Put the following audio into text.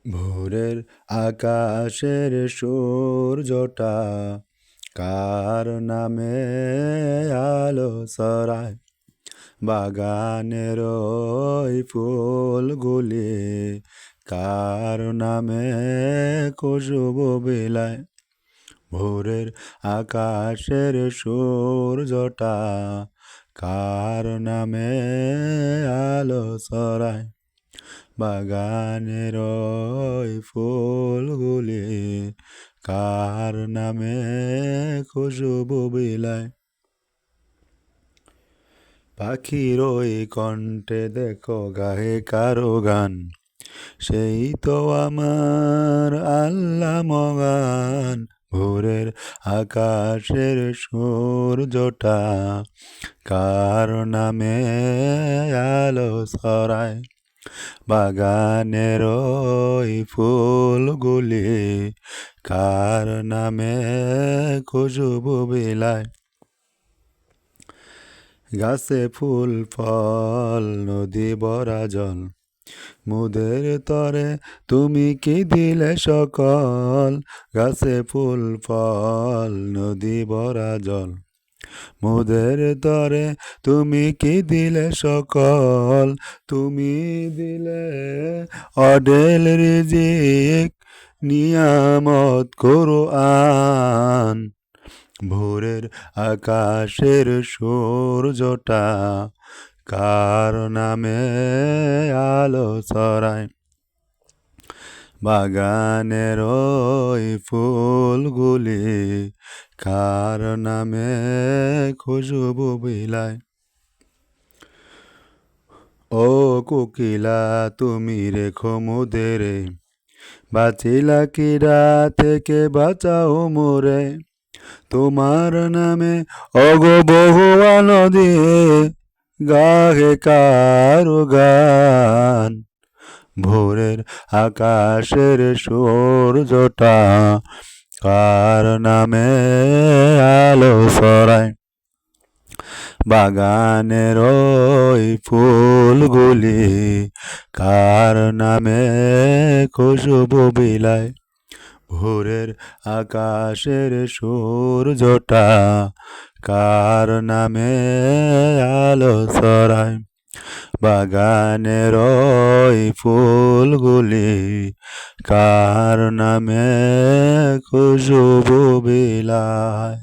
ভোরের আকাশের সূর্যটা কার নামে আলো ছড়ায়, বাগানের ওই ফুলগুলি কার নামে খুশবু বিলায়। ভোরের আকাশের সূর্যটা কার নামে আলো ছড়ায়, বাগানের ওই ফুলগুলি কার নামে খুশবু বিলায়। পাখির ওই কণ্ঠে দেখো গায়ে কারো গান, সেই তো আমার আল্লাহ মগান। ভোরের আকাশের সূর্যটা কার নামে আলো ছড়ায়, বাগানের ওই ফুলগুলি কার নামে খুশবু বিলায়। গাছে ফুল ফল নদী ভরা জল, মুদের তরে তুমি কি দিলে সকল। গাছে ফুল ফল নদী ভরা জল, মুদের তরে তুমি কি দিলে সকল। তুমি দিলে অঢেল রিজিক, নিয়ামত কুরআন। ভোরের আকাশের সূর্যটা কার নামে আলো ছড়ায়, বাগানের ওই ফুলগুলি কার নামে খুশবু বিলায়। ও কোকিলা তুমি রেখো মোদেরে, বাঁচিলা কিরা থেকে বাঁচাও মোরে। তোমার নামে অগো বহুয়া নদী গাহে কারো গান। ভোরের আকাশের সূর্যটা কার নামে আলো ছড়ায়, বাগানের ওই ফুলগুলি কার নামে খুশবু বিলায়। ভোরের আকাশের সূর্যটা কার নামে আলো ছড়ায়, বাগানের ওই ফুলগুলি কার নামে খুশবু বিলায়।